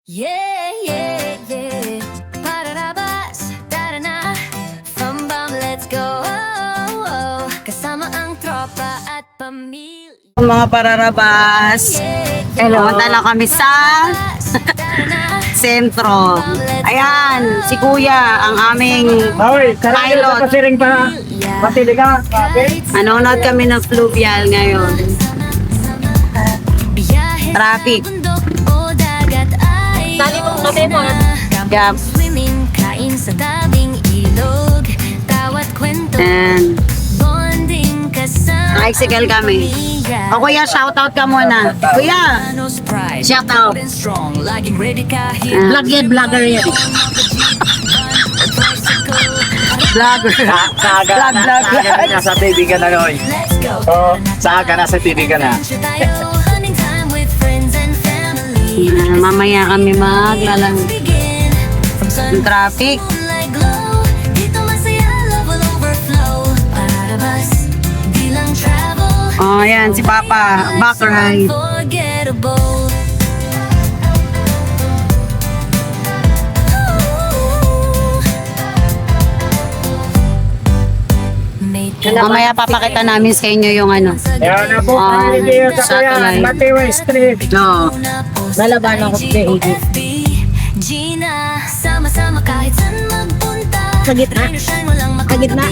Yeah, yeah, yeah. Pararabas, tara na. Fambam, let's go. Oh, oh. Kasama ang tropa at pamilya. Mga pararabas, punta na kami sa sentro. Ayan, si Kuya, ang aming pilot. Nanonood kami ng fluvial ngayon. Traffic. Dali mong kape mo. Yup. Swimming, kain sa tabing ilog. Tawat kwento. And Bonding kasama. tricycle kami. O Kuya, shoutout ka muna. Kuya, shoutout. Vlog yan, vlogger yan. Vlogger. Vlog. Nasa TV ka na, Noy. Saan ka? Nasa TV ka na. Mamaya kami maglalang ng traffic. Oh, ayan, si Papa. Back ride. Mamaya papakita namin sa inyo yung ano. Yan na po, pamilya sa satellite. Kuya, Matewa Street. No. Lalaban ako sa Gina, sama-sama kahit saan magpunta. Sa gitna. Sa gitna.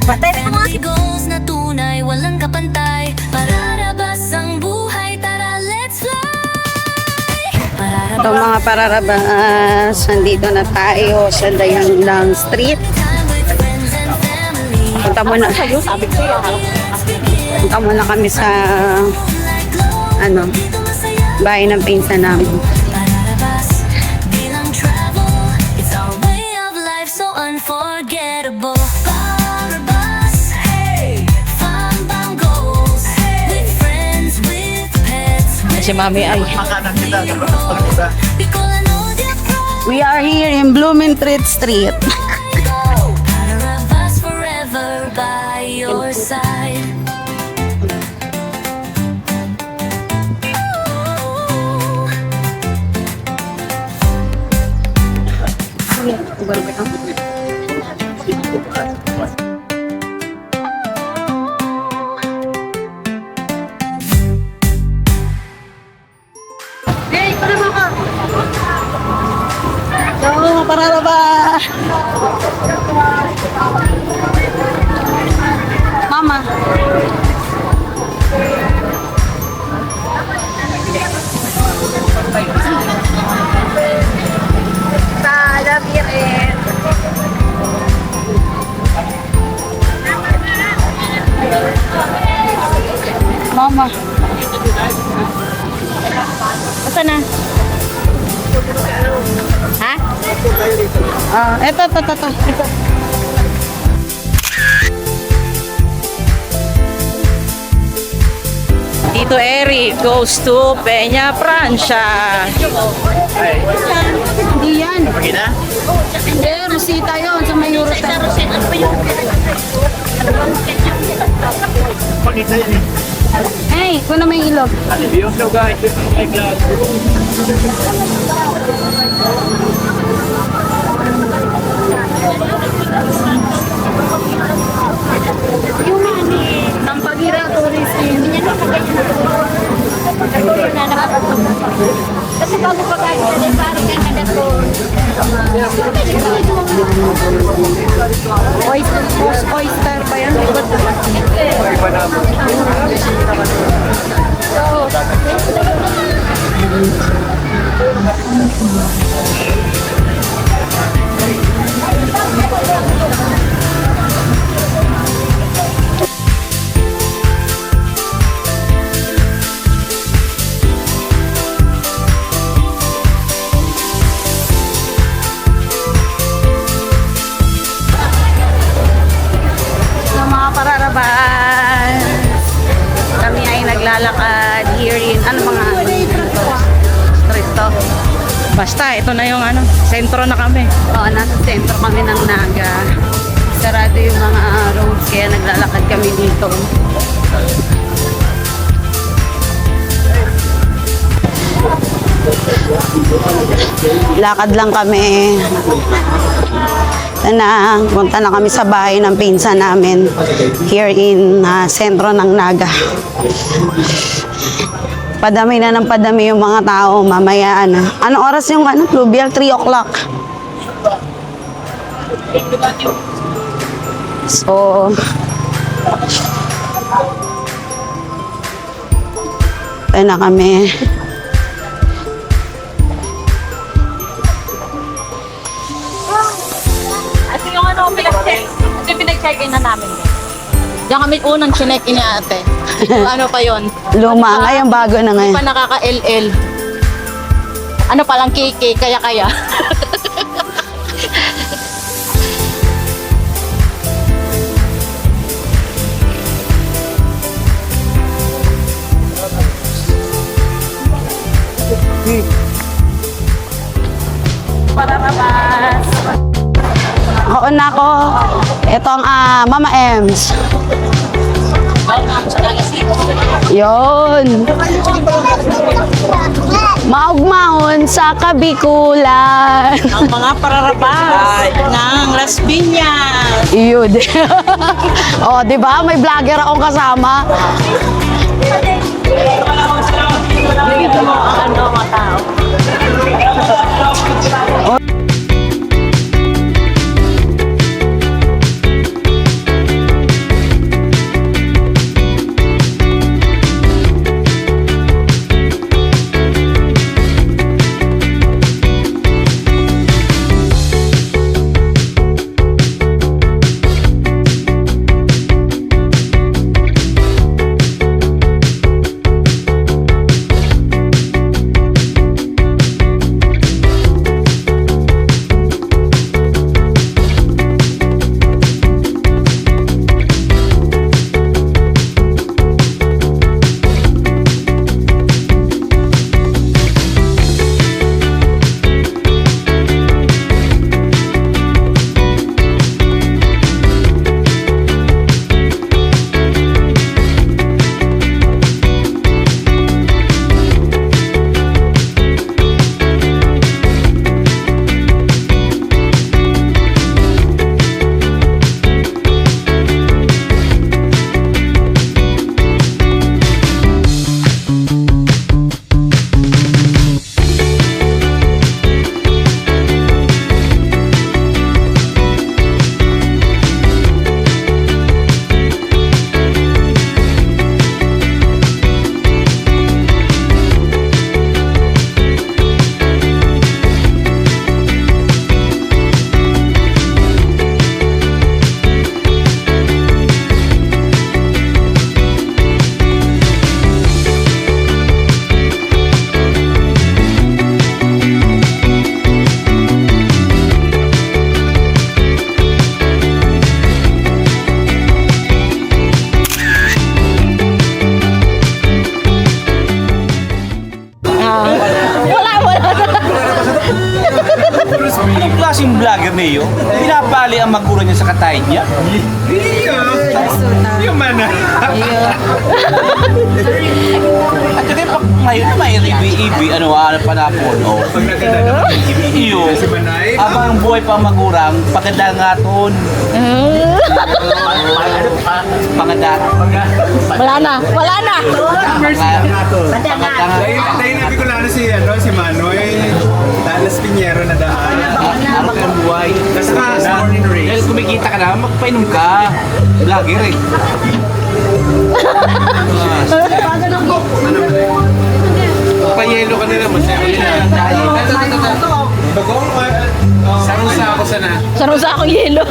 Patay na mga Goals na tunay, walang kapantay. Pararabas ang buhay, tara let's fly. Ito mga pararabas, nandito na tayo sa Dayan Lang Street. Time with friends and family. Punta muna. Punta muna kami sa ano, bahay ng pinsan namin. Pararabas, bilang travel. It's our way of life, so unforgettable. Pararabas, hey, fun goals. With friends, with pets, with Si Mami ay We are here in Blumentritt Street. Pararabas forever by your side. Mga pararabas. Mama. Mama. Asa na? Ha? Ito. Tito Eric goes to Peña Francia. Hindi yan. Pagina? Hindi, Rosita yun. Sa may Eurota. Pagina yun eh. Hey, kuno may ilog. Alibiyos daw guys. Ay, glass. Tampagira tourist Kasi bago pa kayo na parang kang nadako. Oyster pa yan. Iba na. So mga pararabas, kami ay naglalakad here in, ano mga street to? Basta, ito na yung ano, sentro na kami. Oo, nasa sentro kami ng Naga. Sarado yung mga roads, kaya naglalakad kami dito. Lakad lang kami. Punta na kami sa bahay ng pinsan namin here in sentro ng Naga. Padami na ng padami yung mga tao mamaya ano. Anong oras yung fluvial? 3 o'clock. So, tayo na kami. Ito yung pinag-check-in na namin. Diyan kami unang chinek-in ni ate. Ano pa yon? Luma, ngayon bago na Hindi ngayon. pa nakaka-LL. Ano palang KK, kaya-kaya. Oo na ako. Ito ang Mama Ems. Yon. Maugmahon sa Kabikulan. Ang mga pararabas ng Las Piñas. Yun. Oh, di ba? May vlogger akong kasama. Dito mo ang mga tao. Anong klaseng vlogger niyo? Pinapali ang magulang niya sa katayin niya? Yung mana. At saka pa ngayon na may ibi-ibi, ano pa na po, no? Pag naganda naman ng Iyo. si Manay. Abang buhay pa ang magurang, paganda nga ton. Paganda. Wala na. Wala na. Dahil nabi ko lang si Manoy. Las Piñero na daan. Ano kang buhay? Tapos na, morning race. Dahil kumikita ka na, magpainom ka. Vlogger eh. Payelo ka na naman. Bagong, sarong-sa ako sana. Sarong sa akong yelo.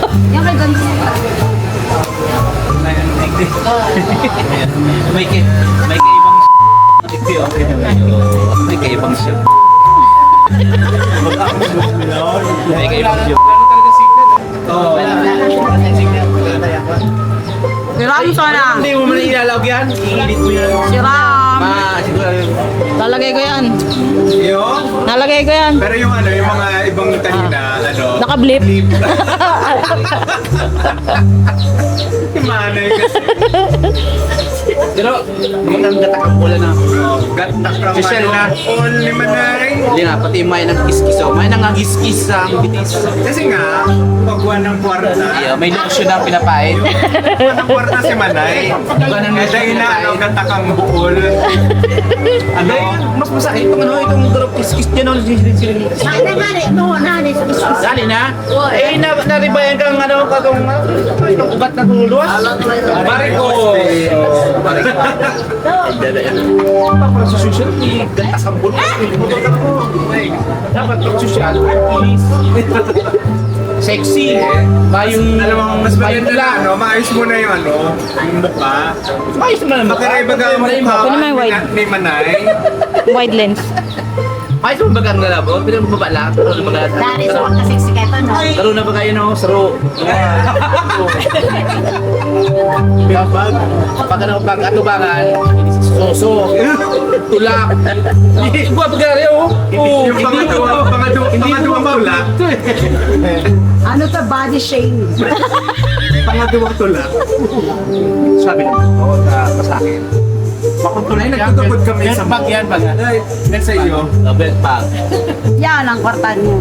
May kaibang siya. May kaibang siya. Si Ram sana. Hindi mo man ilalawag yan. Iinit mo yan. Si Ram. Siguro. Lalagay ko yan. Yung, Nalagay ko yan. pero yung yung mga ibang tanim na, Naka-blip. Si Manoy kasi. Pero, magandang gatak ang bola na. Gatak ang Si Shell na. All ni Manay. Hindi nga, pati may nag-kiss-kiss. Oh. May nangagis-kiss sa bitis. Kasi nga, pagkuha ng kwarta, Yeah, may lotion na pinapait. pagkuha ng kwarta si Manay. Pagkuha ng Eh, dahil na, ano, katakang buol. Ano? Mas masakit itong ano, itong drop kiss-kiss dyan. Dali na? Eh, naribayan kang ano, itong ugat na tululuwas. Mariko! Dapat sa social, gatas ang bulo. Dapat pag social, please. Sexy. Yung Alam mo, mas maganda na, lang. ano, maayos mo na yung ano, yung mukha. Ayos naman ang mukha. Makiraiba ka ang mukha Ano naman yung wide? ni Manay. Wide lens. Ayos naman bagang lalabo. Pero baba lang. Pero baga. Dari, so makasiksikat ano. Saro na ba kayo no? Saro. Kapag ano, pag atubangan, soso, tulak. Iba pag gari oh. Yung pangaduwang tulak. Ano to, body shame? Pangaduwang tulak. Sabi naman ko na masakin. Ay, nagtutupod kami sa bag yan, bag. Yan sa iyo. Belt bag. Yan ang kwarta niyo.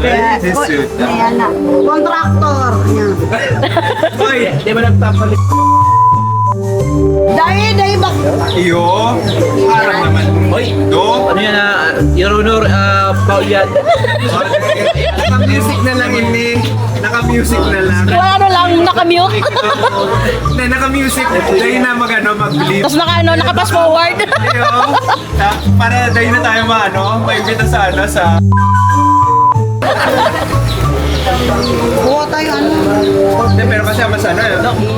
Ay, this suit. Ayan na. Contractor. Yan. Hoy, Di ba nagpapalit? Dahil bak. iyo. Parang naman. Hoy, Do. ano yan Your Honor, Paul yan. Naka-music na lang ini. Naka-music na lang. Wala ano lang, nakamute. Naka-music. Dahil na mag-bleep. Tapos naka-pass forward. Iyo. Para dahil na tayo maimbita sa sa Kuha tayo ano. Hindi, pero kasama sa ano.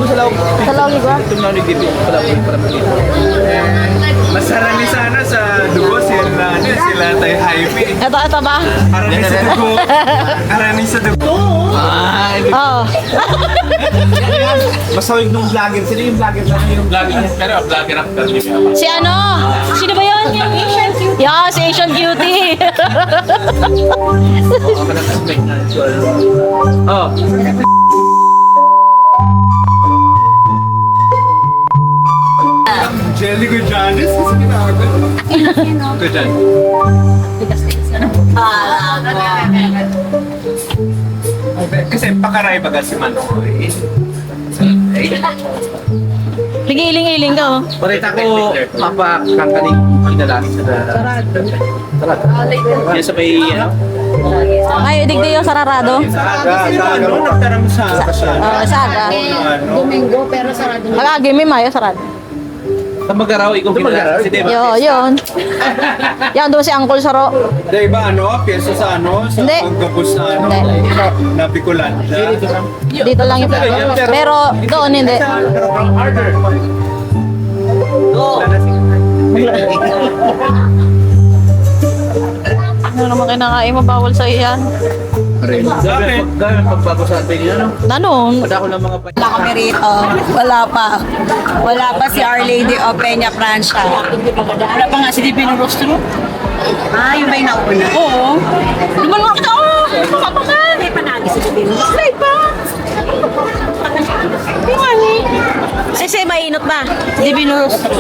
Sa lawag ba? Ito na nagdibit pala para magkita. Masarami sana sa dugo sila tayo Jaime. Ito ba? Karami sa dugo. Karami sa dugo. Ay, Oo. masawig nung vlogger. Sino yung vlogger? Sino yung vlogger? Pero vlogger actor niya. Si ano? Sino ba yun? Yung Asian Cutie. Yeah, si Asian Cutie. Oo, ka-expect na. Oh. Jelly ko Janice. Kasi ginagawa. Ito dyan. Kasi pakaray baga si Manoy. Ligiling-iling ka, oh. Parita ko, mapakakaling kinalang sa Sarado. Yan sa may, ano? Ay, digdi yung sararado. Ano, nagtaram sa Saga. Domingo, pero sarado. Mag-agi, may mayo, sarado. Sa Magaraw, ikaw pinala. Si Deva. Yun. Yan, doon si Uncle Saro. Di ba pyesa sa sa Hindi. pagkapos na Hindi. na Bicolanda. Dito lang yung pero doon hindi. Ano naman kinakain mo, bawal sa iyan. Gawin pagbago sa atin yun, ano? Tanong, Pada ko ng mga Wala kami rito. Wala pa. Wala pa si Our Lady of Peña Francia. Wala pa nga si Divino Rostro. Ah, yun ba yung nauna? Oo. di ba naman kita, oh, makapakan. May panagi si Divino Rostro. Ay pa. Di ba ni? Sisi, mainot ba? Divino Rostro.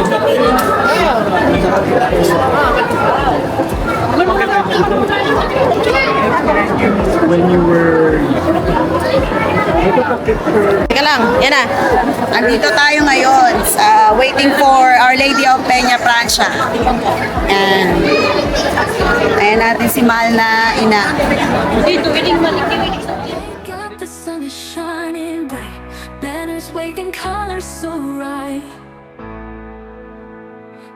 Teka lang, yan na. Andito tayo ngayon sa waiting for Our Lady of Peña Francia. Yan. Ayan natin si mahal na ina. Wake up, the sun is shining bright. Banners waving, colors so right.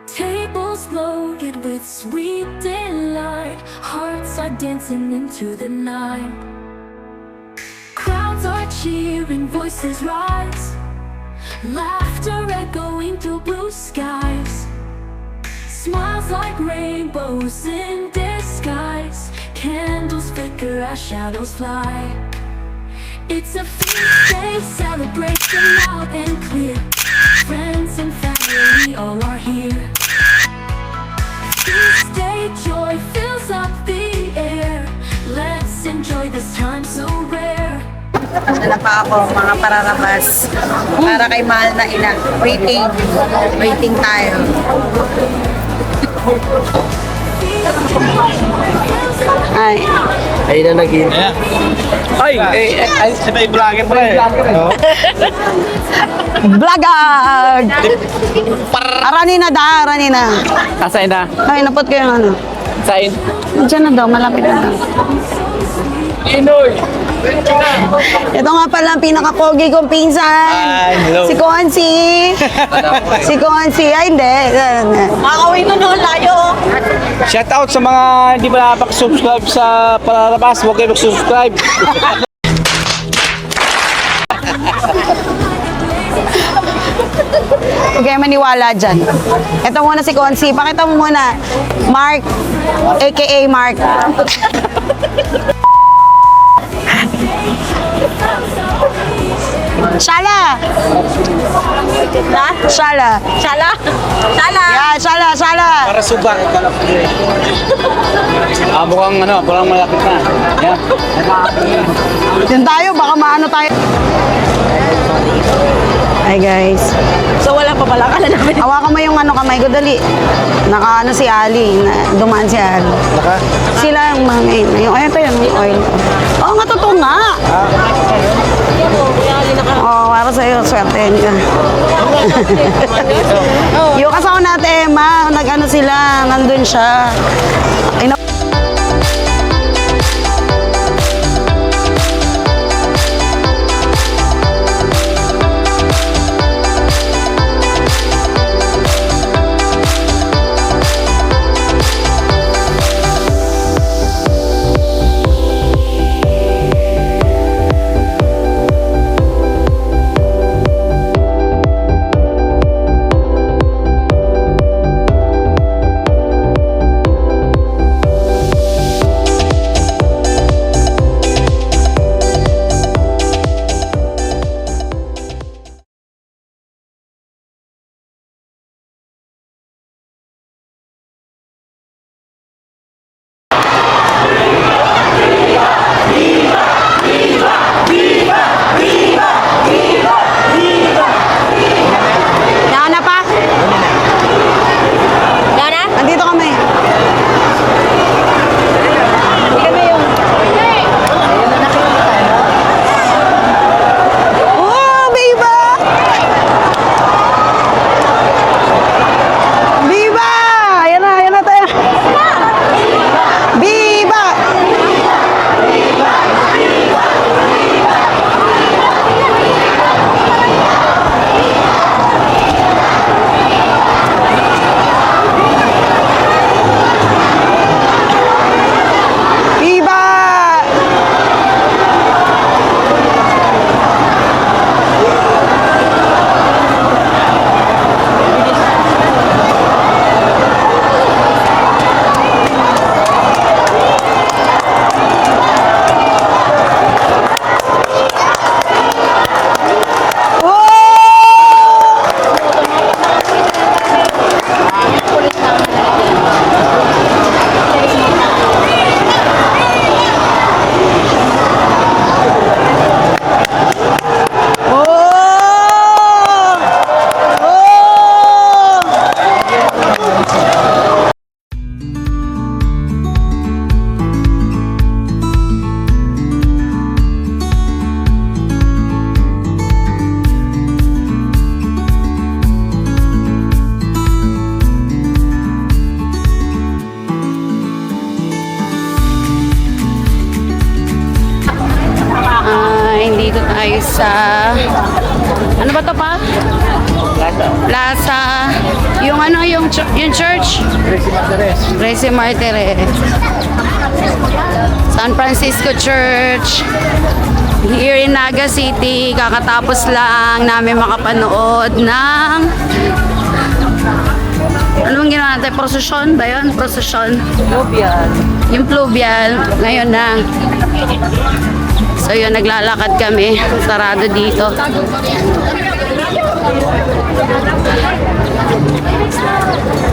Tables loaded with sweet delight. Hearts are dancing into the night. Crowds are cheering, voices rise. Laughter echoing through blue skies. Smiles like rainbows in disguise. Candles flicker as shadows fly. It's a feast day, celebration loud and clear. Friends and family all are here. Feast day joy fills up the air. Let's enjoy this time so rare. Dala pa ako, mga pararabas. Para kay mahal na ina. Waiting. Waiting tayo. Ay. Ayun na naging. Ay, ito yung vlogger pala eh. Vlogag! Arani na da, arani na. Kasain na. Ay, napot ko yung ano. Sain. Diyan na daw, malapit na daw. Inoy! Ito nga pala ang pinaka-pogi kong pinsan. hello. Si Konsi. Si Konsi. Ay, hindi. Makakawin na noon, layo. Shout out sa mga hindi pa nakapag-subscribe sa Palalabas. Huwag kayo mag-subscribe. Huwag kayo maniwala dyan. Ito muna si Konsi. Pakita mo muna. Mark, aka Mark. Shala! Shala! Shala. Shala. Yeah, Shala, Shala! Para subak. Mukhang parang malapit na. Yan. Yan tayo, baka maano tayo. Hi guys. So wala pa pala. Kala namin. Hawakan mo yung kamay ko, dali. Naka si Ali, dumaan si Ali. Sila yung mga yung ito yung oil. Oo nga, totoo nga. Oo, para sa'yo, swerte niya. Yung kasama natin, Emma, nag-ano sila, nandun siya. Yana pa? Yana? Nandito kami. Oh, Biba! Biba! Ayan na tayo. Biba! Biba! Oh! Dito tayo sa ano ba to pa? Plaza. Yung yung church? Resi Martires. San Francisco Church. Here in Naga City, kakatapos lang namin makapanood ng anong ginawa natin? Prosesyon ba yun? Prosesyon. Lubian. Yung Pluvial, ngayon na. So yun, naglalakad kami. Sarado dito.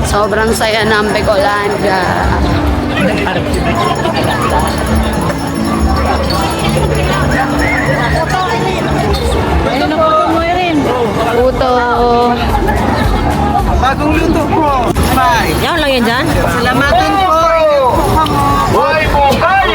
Sobrang saya ng Becolanda. Puto. Bagong luto po. Bye. Yan lang yan dyan. Salamatin po. Hoy, buhay!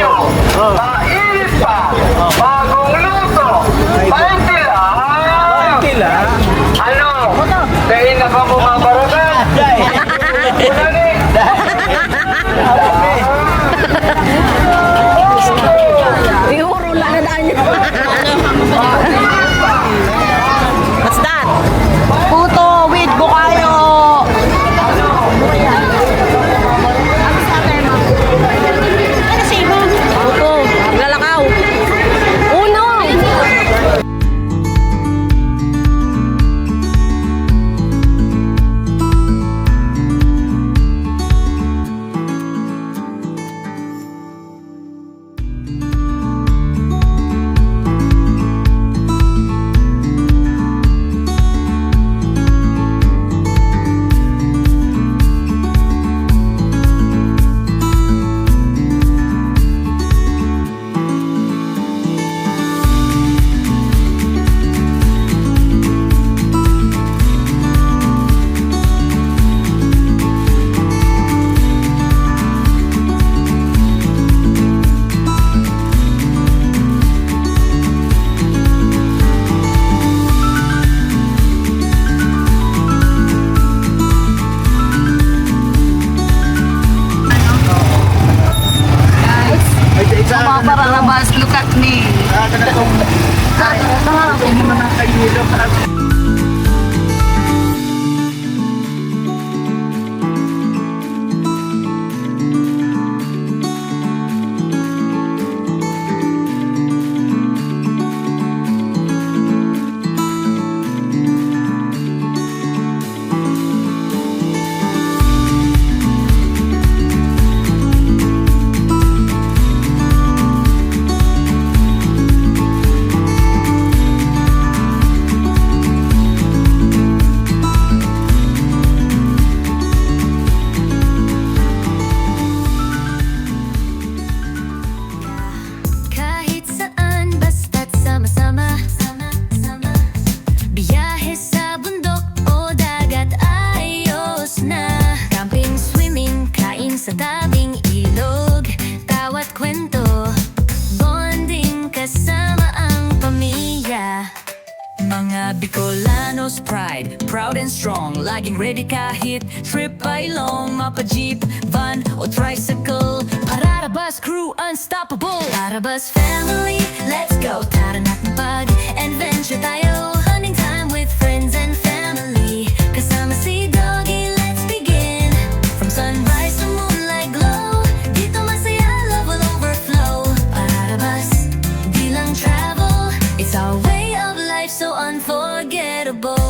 proud and strong. Laging ready kahit trip ay long. Mapa jeep, van o tricycle. Pararabas crew unstoppable. Pararabas family, let's go. Tara natin pag-adventure tayo. Hunting time with friends and family. Kasama si Doggy, let's begin. From sunrise to moonlight glow. Dito masaya, love will overflow. Pararabas, di lang travel. It's our way of life so unforgettable.